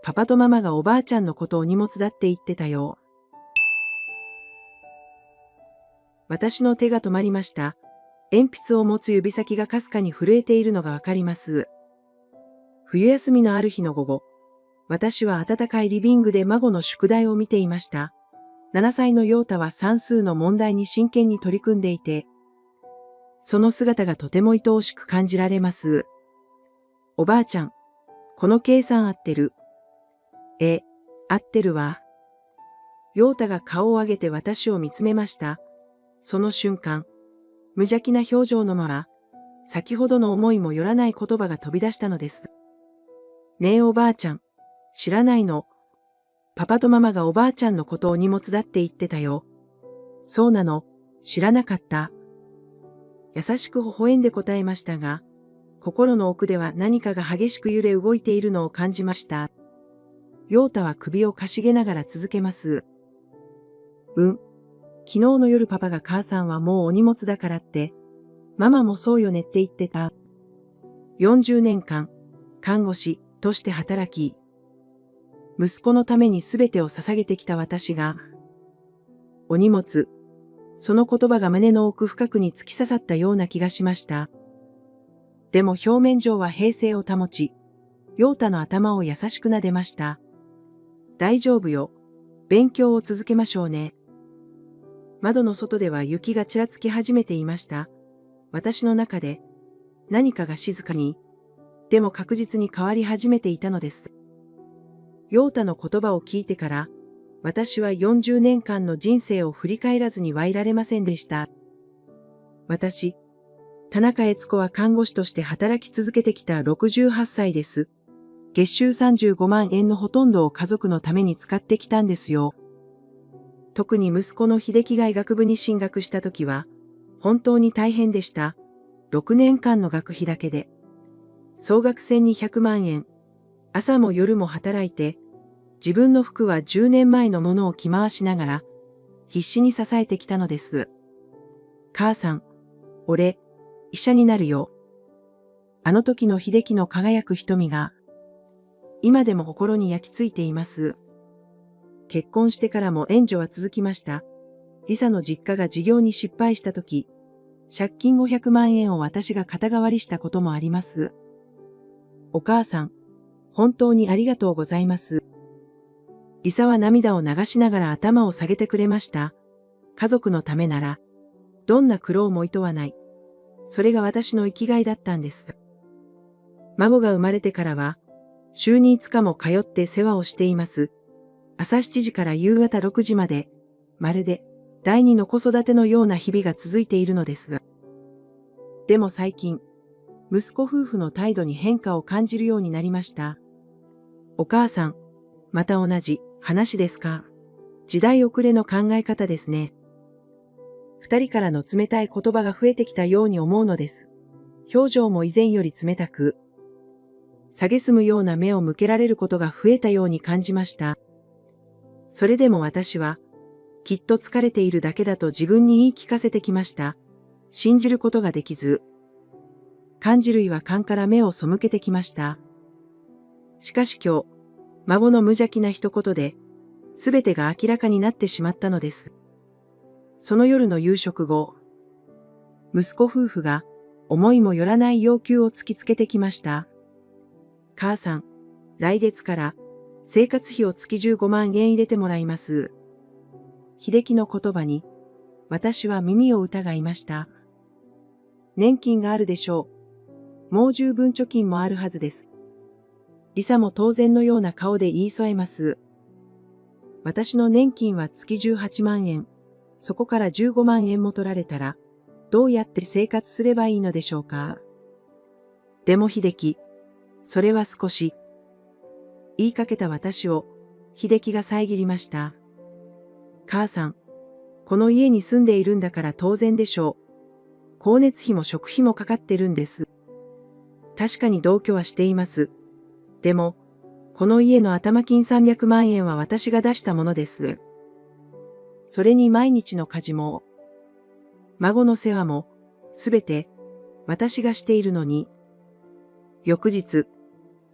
パパとママがおばあちゃんのことを荷物だって言ってたよ。私の手が止まりました。鉛筆を持つ指先がかすかに震えているのがわかります。冬休みのある日の午後、私は暖かいリビングで孫の宿題を見ていました。7歳の陽太は算数の問題に真剣に取り組んでいて、その姿がとても愛おしく感じられます。おばあちゃん、この計算合ってる？合ってるわ。陽太が顔を上げて私を見つめました。その瞬間、無邪気な表情のまま、先ほどの思いもよらない言葉が飛び出したのです。ねえおばあちゃん、知らないの？パパとママがおばあちゃんのことを荷物だって言ってたよ。そうなの？知らなかった。優しく微笑んで答えましたが、心の奥では何かが激しく揺れ動いているのを感じました。陽太は首をかしげながら続けます。昨日の夜パパが母さんはもうお荷物だからって、ママもそうよねって言ってた。40年間、看護師として働き、息子のために全てを捧げてきた私が、お荷物、その言葉が胸の奥深くに突き刺さったような気がしました。でも表面上は平静を保ち、陽太の頭を優しく撫でました。大丈夫よ。勉強を続けましょうね。窓の外では雪がちらつき始めていました。私の中で何かが静かに、でも確実に変わり始めていたのです。陽太の言葉を聞いてから、私は40年間の人生を振り返らずにはいられませんでした。私、田中悦子は看護師として働き続けてきた68歳です。月収35万円のほとんどを家族のために使ってきたんですよ。特に息子の秀樹が医学部に進学した時は、本当に大変でした。6年間の学費だけで。総額1200万円。朝も夜も働いて、自分の服は10年前のものを着回しながら、必死に支えてきたのです。母さん、俺、医者になるよ。あの時の秀樹の輝く瞳が、今でも心に焼き付いています。結婚してからも援助は続きました。リサの実家が事業に失敗した時、借金500万円を私が肩代わりしたこともあります。お母さん、本当にありがとうございます。リサは涙を流しながら頭を下げてくれました。家族のためなら、どんな苦労も厭わない。それが私の生きがいだったんです。孫が生まれてからは、週に5日も通って世話をしています。朝7時から夕方6時まで、まるで第二の子育てのような日々が続いているのです。でも最近、息子夫婦の態度に変化を感じるようになりました。お母さん、また同じ話ですか？時代遅れの考え方ですね。二人からの冷たい言葉が増えてきたように思うのです。表情も以前より冷たく、蔑むような目を向けられることが増えたように感じました。それでも私は、きっと疲れているだけだと自分に言い聞かせてきました。信じることができず、感じる違和感から目を背けてきました。しかし今日、孫の無邪気な一言で、すべてが明らかになってしまったのです。その夜の夕食後、息子夫婦が思いもよらない要求を突きつけてきました。母さん、来月から生活費を月15万円入れてもらいます。秀樹の言葉に、私は耳を疑いました。年金があるでしょう。もう十分貯金もあるはずです。リサも当然のような顔で言い添えます。私の年金は月18万円。そこから15万円も取られたら、どうやって生活すればいいのでしょうか。でも秀樹、それは少し。言いかけた私を、秀樹が遮りました。母さん、この家に住んでいるんだから当然でしょう。光熱費も食費もかかってるんです。確かに同居はしています。でも、この家の頭金300万円は私が出したものです。それに毎日の家事も、孫の世話も、すべて私がしているのに、翌日、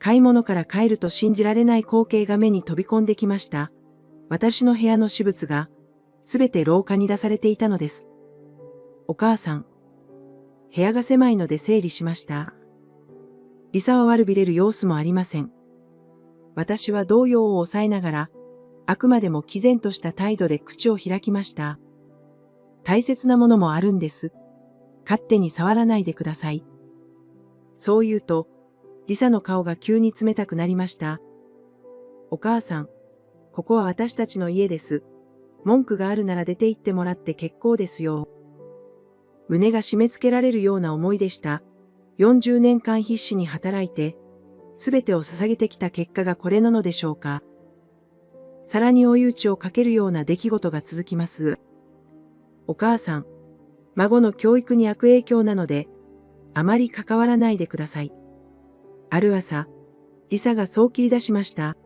買い物から帰ると信じられない光景が目に飛び込んできました。私の部屋の私物が、すべて廊下に出されていたのです。お母さん。部屋が狭いので整理しました。リサは悪びれる様子もありません。私は動揺を抑えながら、あくまでも毅然とした態度で口を開きました。大切なものもあるんです。勝手に触らないでください。そう言うと、リサの顔が急に冷たくなりました。お母さん、ここは私たちの家です。文句があるなら出て行ってもらって結構ですよ。胸が締め付けられるような思いでした。40年間必死に働いて、すべてを捧げてきた結果がこれなのでしょうか。さらに追い打ちをかけるような出来事が続きます。お母さん、孫の教育に悪影響なので、あまり関わらないでください。ある朝、リサがそう切り出しました。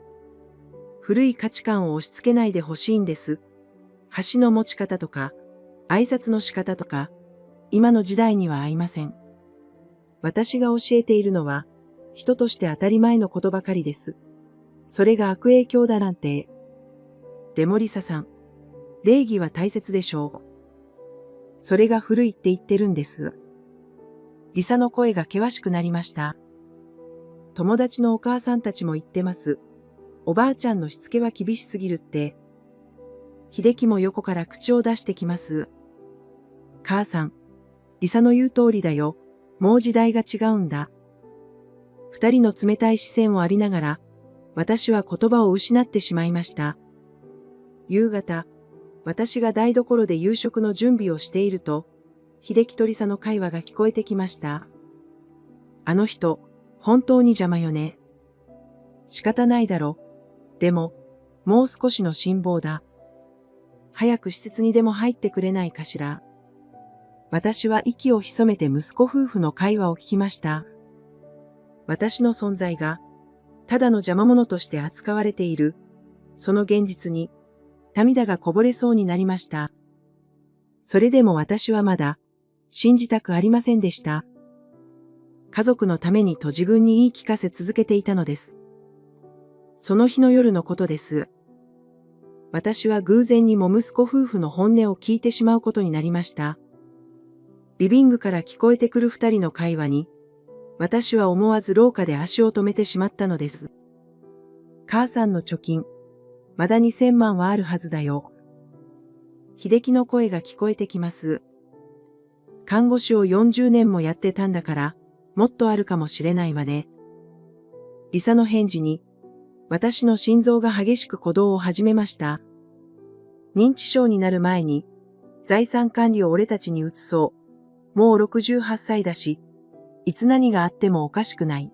古い価値観を押し付けないでほしいんです。箸の持ち方とか、挨拶の仕方とか、今の時代には合いません。私が教えているのは、人として当たり前のことばかりです。それが悪影響だなんて。でもリサさん、礼儀は大切でしょう。それが古いって言ってるんです。リサの声が険しくなりました。友達のお母さんたちも言ってます。おばあちゃんのしつけは厳しすぎるって。秀樹も横から口を出してきます。母さん、リサの言う通りだよ。もう時代が違うんだ。二人の冷たい視線をありながら、私は言葉を失ってしまいました。夕方、私が台所で夕食の準備をしていると、秀樹とリサの会話が聞こえてきました。あの人、本当に邪魔よね。仕方ないだろ。でも、もう少しの辛抱だ。早く施設にでも入ってくれないかしら。私は息を潜めて息子夫婦の会話を聞きました。私の存在が、ただの邪魔者として扱われている、その現実に、涙がこぼれそうになりました。それでも私はまだ、信じたくありませんでした。家族のためにと自分に言い聞かせ続けていたのです。その日の夜のことです。私は偶然にも息子夫婦の本音を聞いてしまうことになりました。リビングから聞こえてくる二人の会話に、私は思わず廊下で足を止めてしまったのです。母さんの貯金、まだ2000万はあるはずだよ。秀樹の声が聞こえてきます。看護師を40年もやってたんだから、もっとあるかもしれないわね。リサの返事に、私の心臓が激しく鼓動を始めました。認知症になる前に、財産管理を俺たちに移そう。もう68歳だし、いつ何があってもおかしくない。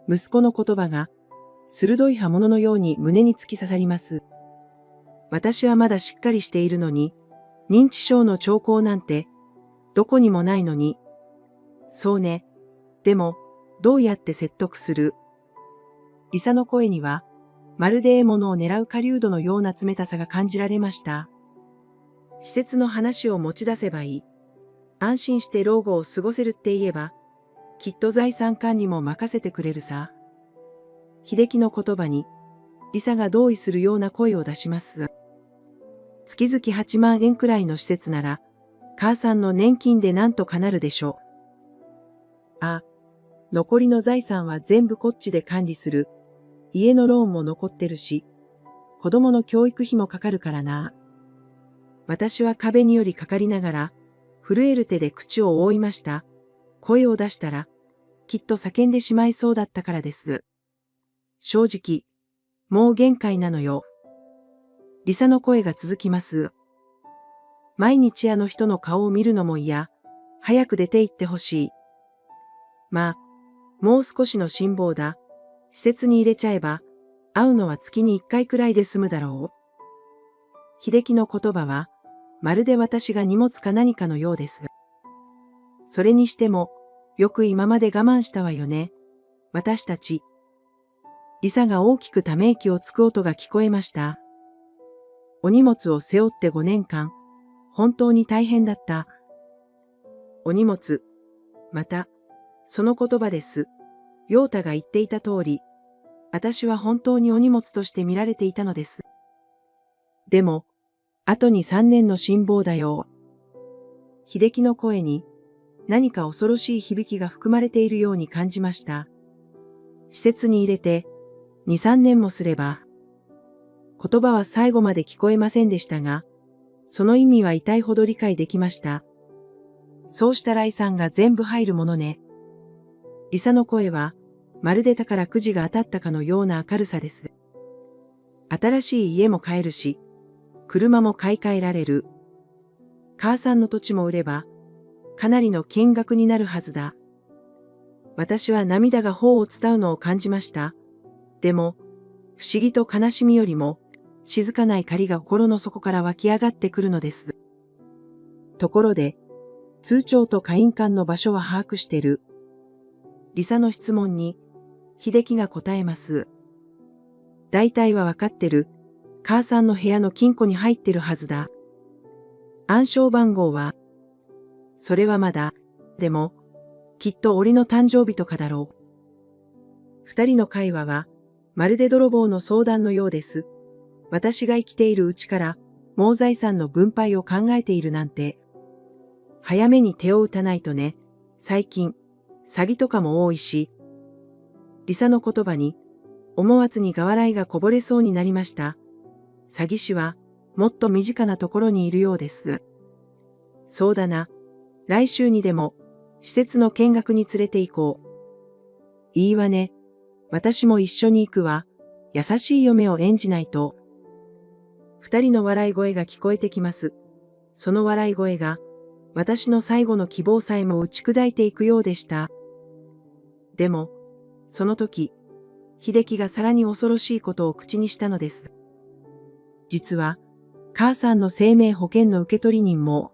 息子の言葉が、鋭い刃物のように胸に突き刺さります。私はまだしっかりしているのに、認知症の兆候なんて、どこにもないのに。そうね。でも、どうやって説得する？リサの声には、まるで獲物を狙う狩人のような冷たさが感じられました。施設の話を持ち出せばいい。安心して老後を過ごせるって言えば、きっと財産管理も任せてくれるさ。秀樹の言葉に、リサが同意するような声を出します。月々8万円くらいの施設なら、母さんの年金でなんとかなるでしょう。あ、残りの財産は全部こっちで管理する。家のローンも残ってるし、子供の教育費もかかるからな。私は壁によりかかりながら、震える手で口を覆いました。声を出したら、きっと叫んでしまいそうだったからです。正直、もう限界なのよ。リサの声が続きます。毎日あの人の顔を見るのも嫌。早く出て行ってほしい。まあ、もう少しの辛抱だ。施設に入れちゃえば、会うのは月に1回くらいで済むだろう。秀樹の言葉は、まるで私が荷物か何かのようです。それにしても、よく今まで我慢したわよね。私たち。リサが大きくため息をつく音が聞こえました。お荷物を背負って5年間、本当に大変だった。お荷物、また、その言葉です。陽太が言っていた通り、私は本当にお荷物として見られていたのです。でも、後に3年の辛抱だよ。秀樹の声に何か恐ろしい響きが含まれているように感じました。施設に入れて2、3年もすれば、言葉は最後まで聞こえませんでしたが、その意味は痛いほど理解できました。そうしたら遺産が全部入るものね。リサの声は、まるで宝くじが当たったかのような明るさです。新しい家も買えるし、車も買い替えられる。母さんの土地も売れば、かなりの金額になるはずだ。私は涙が頬を伝うのを感じました。でも、不思議と悲しみよりも、静かな怒りが心の底から湧き上がってくるのです。ところで、通帳と会員館の場所は把握してる。リサの質問に、秀樹が答えます。大体はわかってる。母さんの部屋の金庫に入ってるはずだ。暗証番号は、それはまだ、でも、きっと俺の誕生日とかだろう。二人の会話は、まるで泥棒の相談のようです。私が生きているうちから、もう財産の分配を考えているなんて。早めに手を打たないとね。最近、詐欺とかも多いし。リサの言葉に、思わずにが笑いがこぼれそうになりました。詐欺師は、もっと身近なところにいるようです。そうだな。来週にでも、施設の見学に連れて行こう。いいわね。私も一緒に行くわ。優しい嫁を演じないと。二人の笑い声が聞こえてきます。その笑い声が、私の最後の希望さえも打ち砕いていくようでした。でも、その時、秀樹がさらに恐ろしいことを口にしたのです。実は、母さんの生命保険の受取人も、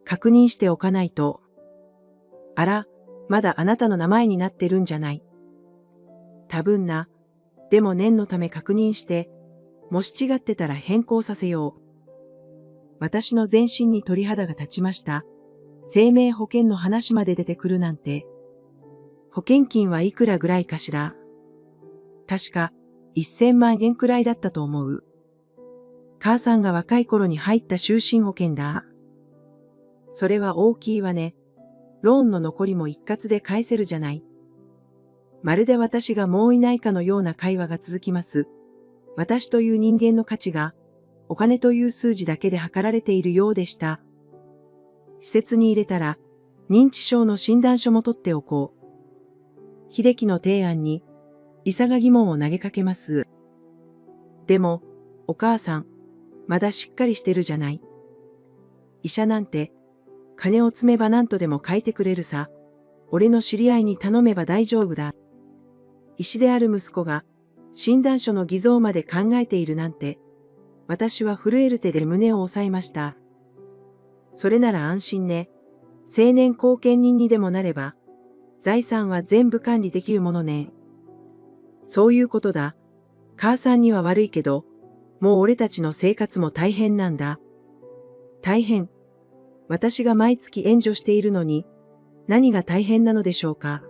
確認しておかないと。あら、まだあなたの名前になってるんじゃない。多分な。でも念のため確認して、もし違ってたら変更させよう。私の全身に鳥肌が立ちました。生命保険の話まで出てくるなんて。保険金はいくらぐらいかしら。確か1000万円くらいだったと思う。母さんが若い頃に入った就寝保険だ。それは大きいわね。ローンの残りも一括で返せるじゃない。まるで私がもういないかのような会話が続きます。私という人間の価値が、お金という数字だけで測られているようでした。施設に入れたら、認知症の診断書も取っておこう。秀樹の提案に、リサが疑問を投げかけます。でも、お母さん、まだしっかりしてるじゃない。医者なんて、金を積めば何とでも書いてくれるさ。俺の知り合いに頼めば大丈夫だ。医師である息子が、診断書の偽造まで考えているなんて、私は震える手で胸を押さえました。それなら安心ね。青年後見人にでもなれば、財産は全部管理できるものね。そういうことだ。母さんには悪いけど、もう俺たちの生活も大変なんだ。大変。私が毎月援助しているのに、何が大変なのでしょうか。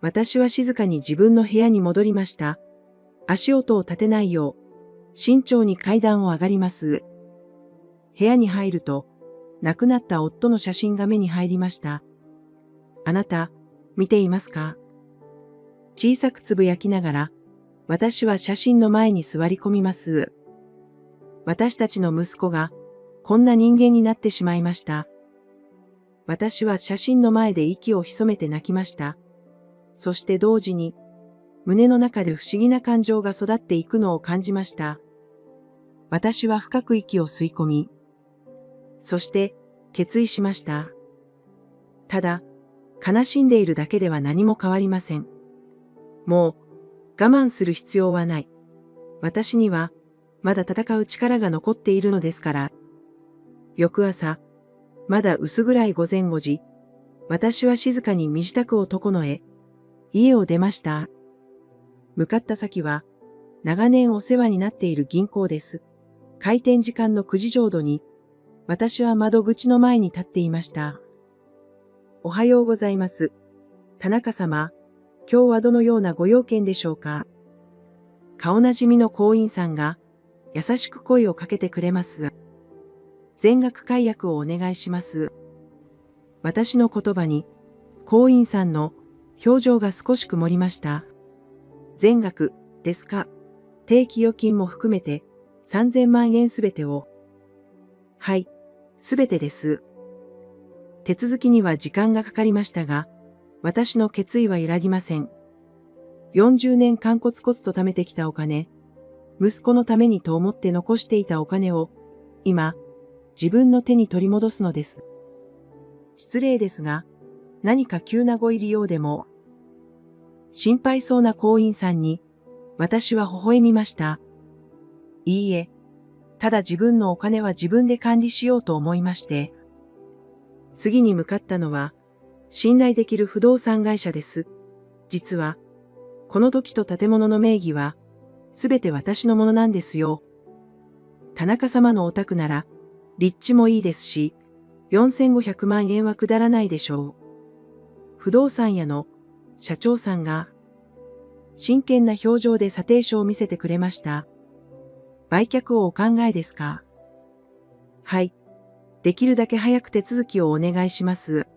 私は静かに自分の部屋に戻りました。足音を立てないよう、慎重に階段を上がります。部屋に入ると、亡くなった夫の写真が目に入りました。あなた、見ていますか？小さくつぶやきながら、私は写真の前に座り込みます。私たちの息子が、こんな人間になってしまいました。私は写真の前で息を潜めて泣きました。そして同時に、胸の中で不思議な感情が育っていくのを感じました。私は深く息を吸い込み、そして決意しました。ただ、悲しんでいるだけでは何も変わりません。もう、我慢する必要はない。私には、まだ戦う力が残っているのですから。翌朝、まだ薄暗い午前5時、私は静かに身支度を整え、家を出ました。向かった先は、長年お世話になっている銀行です。開店時間の9時ちょうどに、私は窓口の前に立っていました。おはようございます。田中様、今日はどのようなご用件でしょうか。顔なじみの行員さんが優しく声をかけてくれます。全額解約をお願いします。私の言葉に、行員さんの表情が少し曇りました。全額ですか。定期預金も含めて3000万円すべてを。はい、すべてです。手続きには時間がかかりましたが、私の決意は揺らぎません。40年間コツコツと貯めてきたお金、息子のためにと思って残していたお金を、今、自分の手に取り戻すのです。失礼ですが、何か急なご入り用でも。心配そうな行員さんに、私は微笑みました。いいえ、ただ自分のお金は自分で管理しようと思いまして。次に向かったのは、信頼できる不動産会社です。実は、この土地と建物の名義は、すべて私のものなんですよ。田中様のお宅なら、立地もいいですし、4500万円は下らないでしょう。不動産屋の社長さんが、真剣な表情で査定書を見せてくれました。売却をお考えですか。はい。できるだけ早く手続きをお願いします。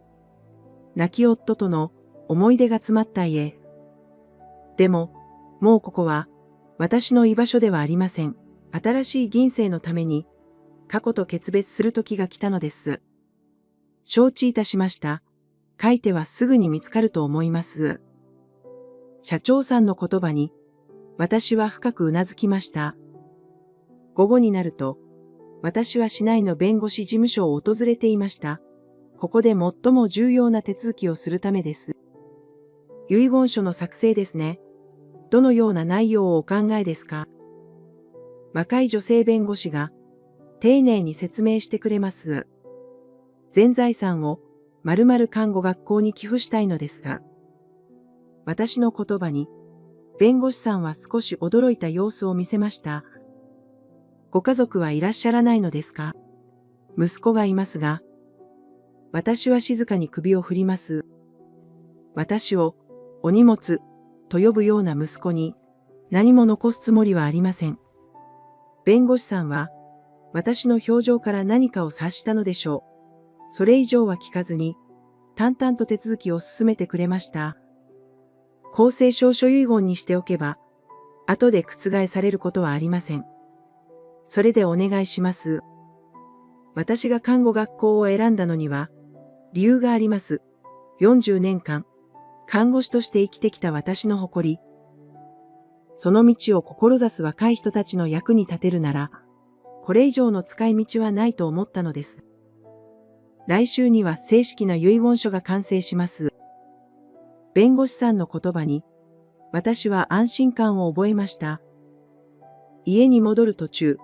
亡き夫との思い出が詰まった家。でも、もうここは私の居場所ではありません。新しい人生のために過去と決別する時が来たのです。承知いたしました。書いてはすぐに見つかると思います。社長さんの言葉に私は深くうなずきました。午後になると私は市内の弁護士事務所を訪れていました。ここで最も重要な手続きをするためです。遺言書の作成ですね。どのような内容をお考えですか。若い女性弁護士が丁寧に説明してくれます。全財産を〇〇看護学校に寄付したいのですが、私の言葉に弁護士さんは少し驚いた様子を見せました。ご家族はいらっしゃらないのですか。息子がいますが、私は静かに首を振ります。私をお荷物と呼ぶような息子に何も残すつもりはありません。弁護士さんは私の表情から何かを察したのでしょう。それ以上は聞かずに淡々と手続きを進めてくれました。公正証書遺言にしておけば後で覆されることはありません。それでお願いします。私が看護学校を選んだのには理由があります。40年間看護師として生きてきた私の誇り。その道を志す若い人たちの役に立てるなら、これ以上の使い道はないと思ったのです。来週には正式な遺言書が完成します。弁護士さんの言葉に、私は安心感を覚えました。家に戻る途中、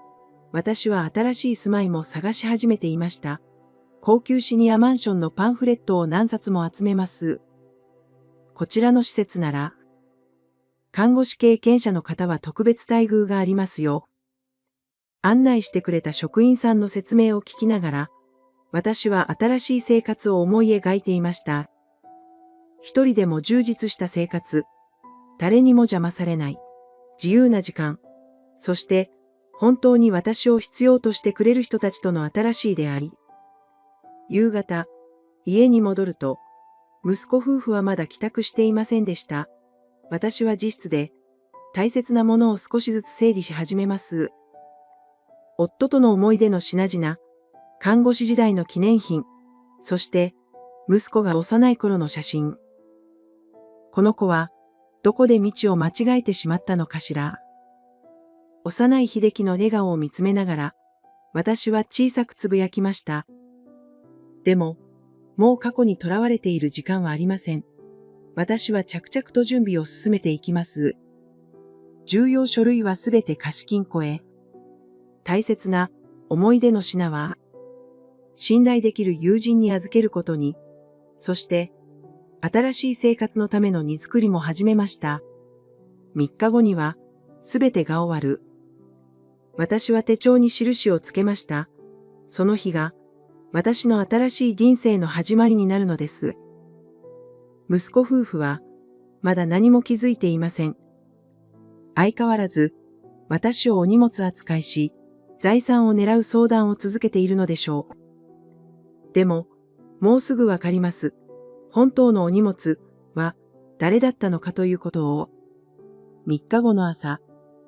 私は新しい住まいも探し始めていました。高級シニアマンションのパンフレットを何冊も集めます。こちらの施設なら、看護師経験者の方は特別待遇がありますよ。案内してくれた職員さんの説明を聞きながら、私は新しい生活を思い描いていました。一人でも充実した生活、誰にも邪魔されない、自由な時間、そして本当に私を必要としてくれる人たちとの新しい出会い。夕方、家に戻ると、息子夫婦はまだ帰宅していませんでした。私は自室で大切なものを少しずつ整理し始めます。夫との思い出の品々、看護師時代の記念品、そして息子が幼い頃の写真。この子はどこで道を間違えてしまったのかしら。幼い秀樹の笑顔を見つめながら、私は小さくつぶやきました。でも、もう過去にとらわれている時間はありません。私は着々と準備を進めていきます。重要書類はすべて貸金庫へ。大切な思い出の品は、信頼できる友人に預けることに、そして、新しい生活のための荷造りも始めました。3日後には、すべてが終わる。私は手帳に印をつけました。その日が、私の新しい人生の始まりになるのです。息子夫婦は、まだ何も気づいていません。相変わらず、私をお荷物扱いし、財産を狙う相談を続けているのでしょう。でも、もうすぐわかります。本当のお荷物は誰だったのかということを。3日後の朝、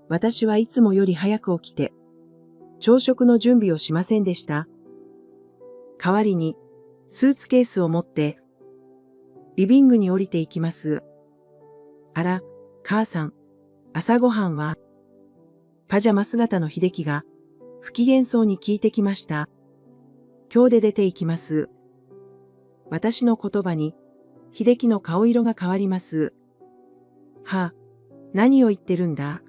私はいつもより早く起きて、朝食の準備をしませんでした。代わりに、スーツケースを持って、リビングに降りていきます。あら、母さん、朝ごはんは、パジャマ姿の秀樹が、不機嫌そうに聞いてきました。今日で出て行きます。私の言葉に、秀樹の顔色が変わります。はあ、何を言ってるんだ。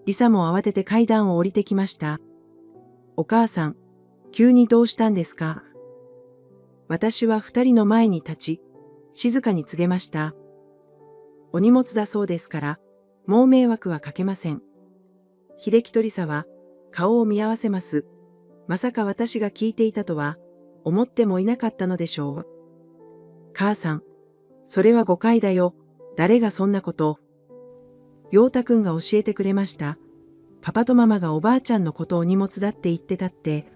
リサも慌てて階段を降りてきました。お母さん、急にどうしたんですか。私は2人の前に立ち、静かに告げました。お荷物だそうですから、もう迷惑はかけません。秀樹とリサは顔を見合わせます。まさか私が聞いていたとは思ってもいなかったのでしょう。母さん、それは誤解だよ。誰がそんなことを。陽太くんが教えてくれました。パパとママがおばあちゃんのことを荷物だって言ってたって。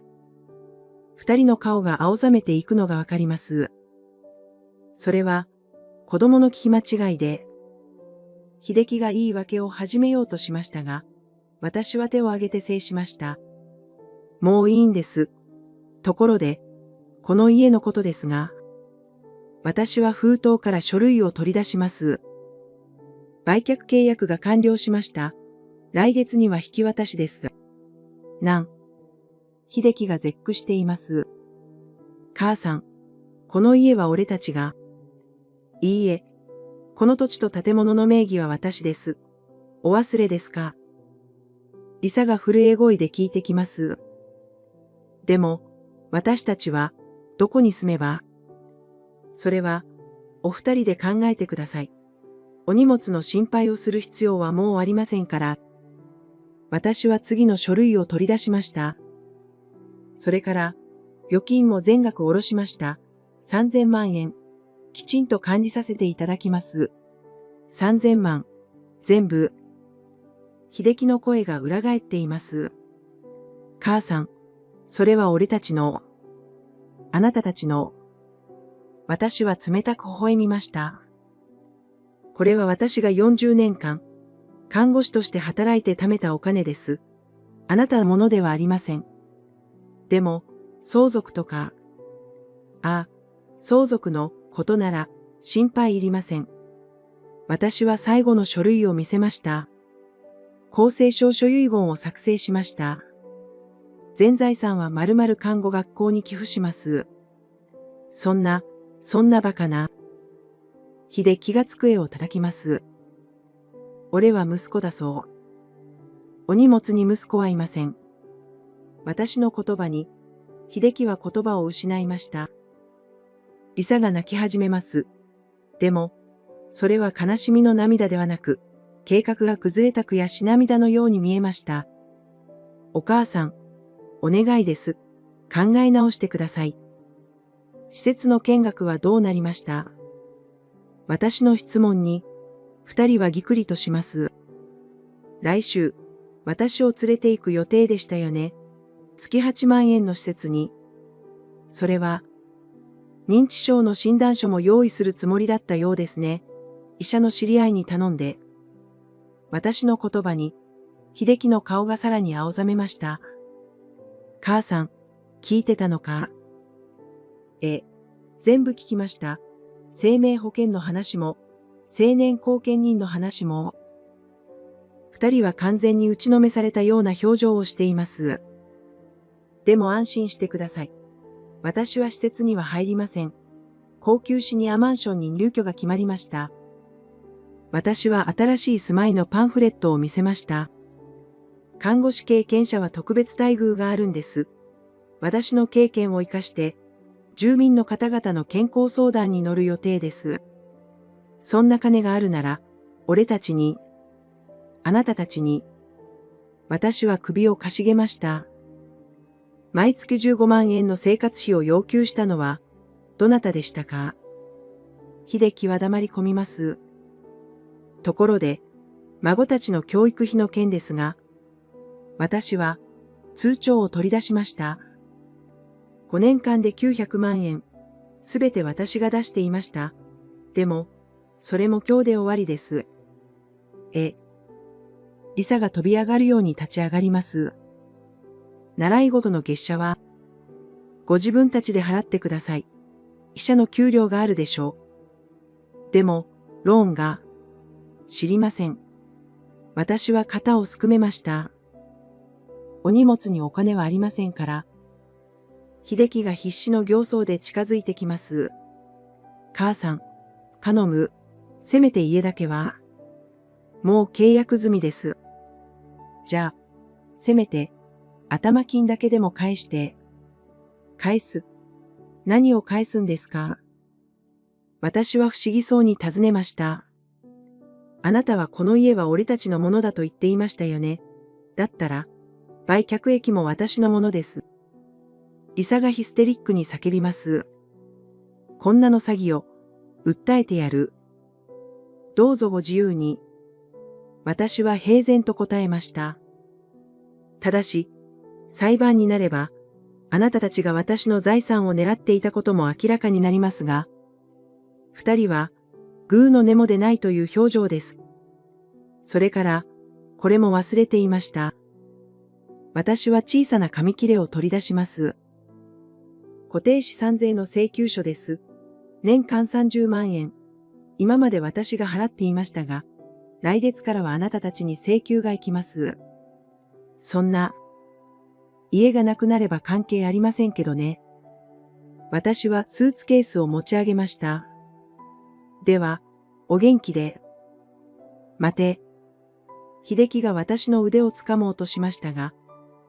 2人の顔が青ざめていくのがわかります。それは子供の聞き間違いで、秀樹が言い訳を始めようとしましたが、私は手を挙げて制しました。もういいんです。ところで、この家のことですが、私は封筒から書類を取り出します。売却契約が完了しました。来月には引き渡しです。秀樹が絶句しています。母さん、この家は俺たちが。いいえ、この土地と建物の名義は私です。お忘れですか。リサが震え声で聞いてきます。でも、私たちは、どこに住めば。それは、お二人で考えてください。お荷物の心配をする必要はもうありませんから。私は次の書類を取り出しました。それから、預金も全額下ろしました。3000万円。きちんと管理させていただきます。3000万。全部。秀樹の声が裏返っています。母さん、それは俺たちの。あなたたちの。私は冷たく微笑みました。これは私が40年間、看護師として働いて貯めたお金です。あなたのものではありません。でも、相続とか。相続のことなら心配いりません。私は最後の書類を見せました。公正証書遺言を作成しました。全財産は〇〇看護学校に寄付します。そんなバカな。秀樹が机を叩きます。俺は息子だそう。お荷物に息子はいません。私の言葉に、秀樹は言葉を失いました。リサが泣き始めます。でも、それは悲しみの涙ではなく、計画が崩れた悔し涙のように見えました。お母さん、お願いです。考え直してください。施設の見学はどうなりました？私の質問に、二人はぎくりとします。来週、私を連れて行く予定でしたよね。月8万円の施設に。それは、認知症の診断書も用意するつもりだったようですね。医者の知り合いに頼んで。私の言葉に、秀樹の顔がさらに青ざめました。母さん、聞いてたのか？全部聞きました。生命保険の話も、青年後見人の話も。二人は完全に打ちのめされたような表情をしています。でも安心してください。私は施設には入りません。高級シニアマンションに入居が決まりました。私は新しい住まいのパンフレットを見せました。看護師経験者は特別待遇があるんです。私の経験を生かして、住民の方々の健康相談に乗る予定です。そんな金があるなら、俺たちに、あなたたちに、私は首をかしげました。毎月15万円の生活費を要求したのは、どなたでしたか？秀樹は黙り込みます。ところで、孫たちの教育費の件ですが、私は通帳を取り出しました。5年間で900万円、すべて私が出していました。でも、それも今日で終わりです。リサが飛び上がるように立ち上がります。習い事の月謝は、ご自分たちで払ってください。医者の給料があるでしょう。でも、ローンが、知りません。私は肩をすくめました。お荷物にお金はありませんから。秀樹が必死の形相で近づいてきます。母さん、頼む。せめて家だけは。もう契約済みです。じゃあ、せめて、頭金だけでも返して。返す。何を返すんですか？私は不思議そうに尋ねました。あなたはこの家は俺たちのものだと言っていましたよね。だったら、売却益も私のものです。リサがヒステリックに叫びます。こんなの詐欺を、訴えてやる。どうぞご自由に。私は平然と答えました。ただし、裁判になれば、あなたたちが私の財産を狙っていたことも明らかになりますが、二人は、グーの根も出ないという表情です。それから、これも忘れていました。私は小さな紙切れを取り出します。固定資産税の請求書です。年間30万円。今まで私が払っていましたが、来月からはあなたたちに請求が行きます。そんな、家がなくなれば関係ありませんけどね。私はスーツケースを持ち上げました。では、お元気で。待て。秀樹が私の腕をつかもうとしましたが、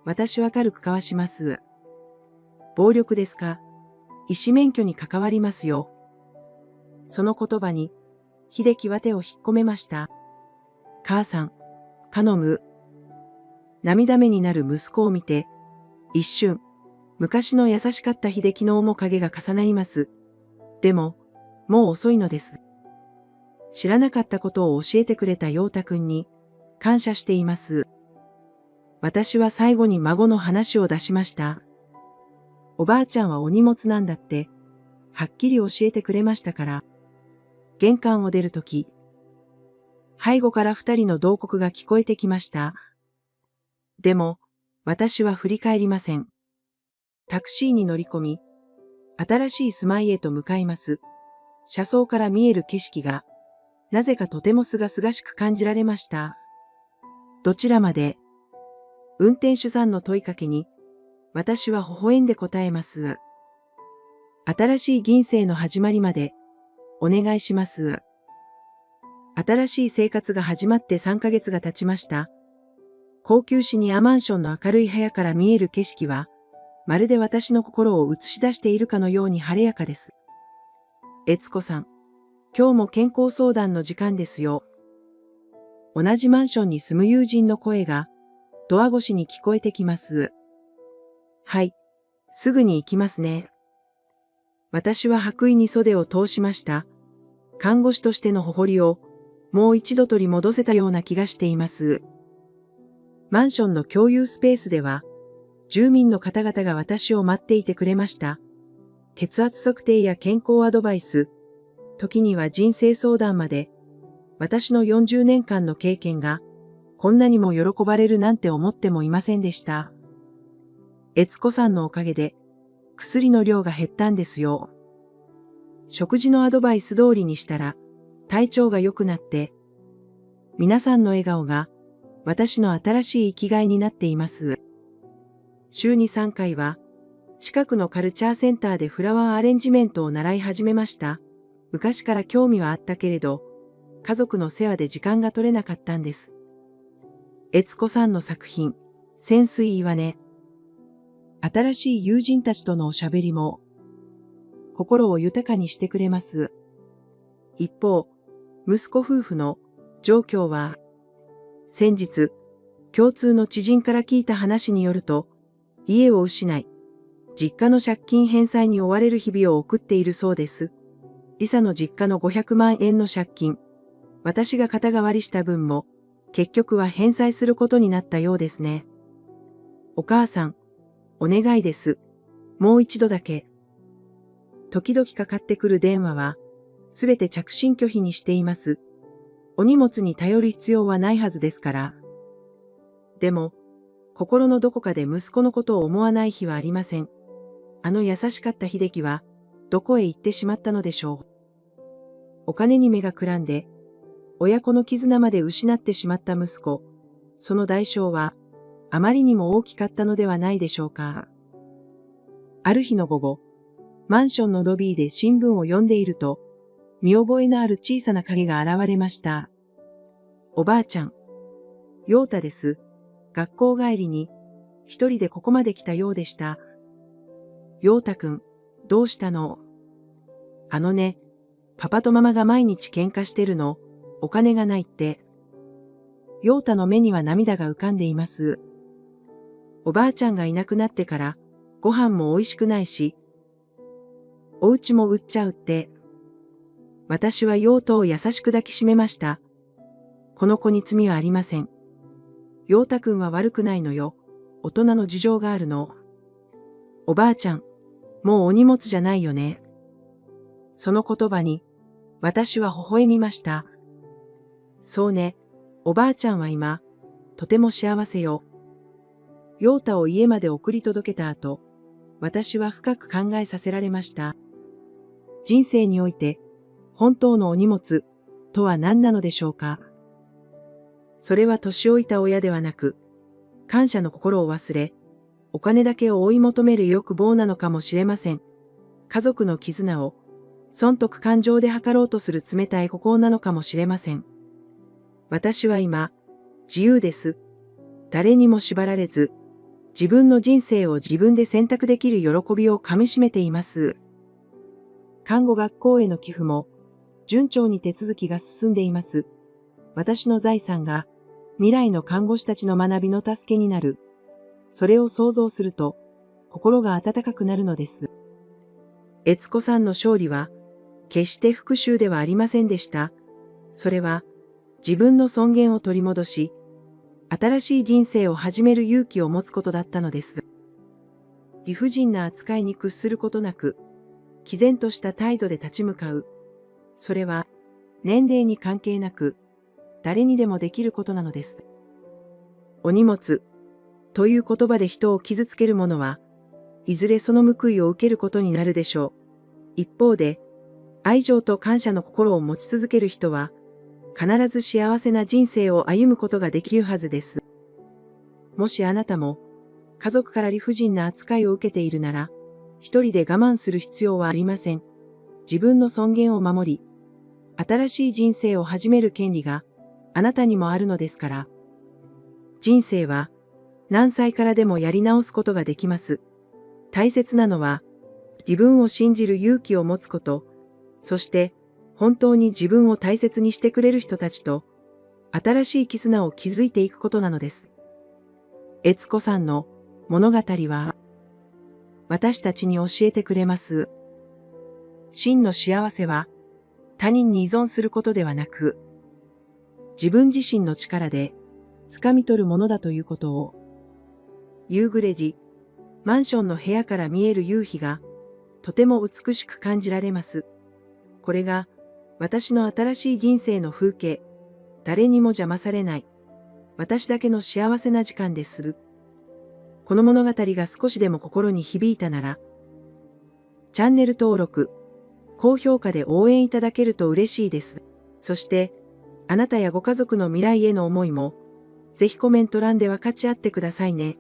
私は軽くかわします。暴力ですか？医師免許に関わりますよ。その言葉に、秀樹は手を引っ込めました。母さん、頼む。涙目になる息子を見て、一瞬、昔の優しかった秀樹の面影が重なります。でも、もう遅いのです。知らなかったことを教えてくれた陽太くんに、感謝しています。私は最後に孫の話を出しました。おばあちゃんはお荷物なんだって、はっきり教えてくれましたから。玄関を出るとき、背後から二人の慟哭が聞こえてきました。でも、私は振り返りません。タクシーに乗り込み、新しい住まいへと向かいます。車窓から見える景色が、なぜかとても清々しく感じられました。どちらまで？運転手さんの問いかけに、私は微笑んで答えます。新しい人生の始まりまで、お願いします。新しい生活が始まって3ヶ月が経ちました。高級シニアマンションの明るい部屋から見える景色は、まるで私の心を映し出しているかのように晴れやかです。悦子さん、今日も健康相談の時間ですよ。同じマンションに住む友人の声が、ドア越しに聞こえてきます。はい、すぐに行きますね。私は白衣に袖を通しました。看護師としての誇りを、もう一度取り戻せたような気がしています。マンションの共有スペースでは、住民の方々が私を待っていてくれました。血圧測定や健康アドバイス、時には人生相談まで、私の40年間の経験が、こんなにも喜ばれるなんて思ってもいませんでした。悦子さんのおかげで、薬の量が減ったんですよ。食事のアドバイス通りにしたら、体調が良くなって、皆さんの笑顔が、私の新しい生きがいになっています。週に3回は、近くのカルチャーセンターでフラワーアレンジメントを習い始めました。昔から興味はあったけれど、家族の世話で時間が取れなかったんです。悦子さんの作品、潜水岩根。新しい友人たちとのおしゃべりも、心を豊かにしてくれます。一方、息子夫婦の状況は、先日、共通の知人から聞いた話によると、家を失い、実家の借金返済に追われる日々を送っているそうです。リサの実家の500万円の借金、私が肩代わりした分も、結局は返済することになったようですね。お母さん、お願いです。もう一度だけ。時々かかってくる電話は、すべて着信拒否にしています。お荷物に頼る必要はないはずですから。でも、心のどこかで息子のことを思わない日はありません。あの優しかった秀樹は、どこへ行ってしまったのでしょう。お金に目がくらんで、親子の絆まで失ってしまった息子。その代償は、あまりにも大きかったのではないでしょうか。ある日の午後、マンションのロビーで新聞を読んでいると、見覚えのある小さな影が現れました。おばあちゃん。陽太です。学校帰りに、一人でここまで来たようでした。陽太くん、どうしたの？あのね、パパとママが毎日喧嘩してるの、お金がないって。陽太の目には涙が浮かんでいます。おばあちゃんがいなくなってから、ご飯も美味しくないし、お家も売っちゃうって。私は陽太を優しく抱きしめました。この子に罪はありません。陽太くんは悪くないのよ。大人の事情があるの。おばあちゃん、もうお荷物じゃないよね。その言葉に、私は微笑みました。そうね、おばあちゃんは今、とても幸せよ。陽太を家まで送り届けた後、私は深く考えさせられました。人生において、本当のお荷物とは何なのでしょうか。それは年老いた親ではなく、感謝の心を忘れ、お金だけを追い求める欲望なのかもしれません。家族の絆を、損得感情で図ろうとする冷たい心なのかもしれません。私は今、自由です。誰にも縛られず、自分の人生を自分で選択できる喜びをかみしめています。看護学校への寄付も、順調に手続きが進んでいます。私の財産が、未来の看護師たちの学びの助けになる。それを想像すると、心が温かくなるのです。悦子さんの勝利は、決して復讐ではありませんでした。それは、自分の尊厳を取り戻し、新しい人生を始める勇気を持つことだったのです。理不尽な扱いに屈することなく、毅然とした態度で立ち向かう。それは、年齢に関係なく、誰にでもできることなのです。お荷物、という言葉で人を傷つける者は、いずれその報いを受けることになるでしょう。一方で、愛情と感謝の心を持ち続ける人は、必ず幸せな人生を歩むことができるはずです。もしあなたも、家族から理不尽な扱いを受けているなら、一人で我慢する必要はありません。自分の尊厳を守り、新しい人生を始める権利があなたにもあるのですから。人生は何歳からでもやり直すことができます。大切なのは自分を信じる勇気を持つこと、そして本当に自分を大切にしてくれる人たちと新しい絆を築いていくことなのです。悦子さんの物語は私たちに教えてくれます。真の幸せは他人に依存することではなく、自分自身の力で掴み取るものだということを。夕暮れ時、マンションの部屋から見える夕日がとても美しく感じられます。これが私の新しい人生の風景、誰にも邪魔されない、私だけの幸せな時間です。この物語が少しでも心に響いたなら、チャンネル登録、高評価で応援いただけると嬉しいです。そして、あなたやご家族の未来への思いも、ぜひコメント欄で分かち合ってくださいね。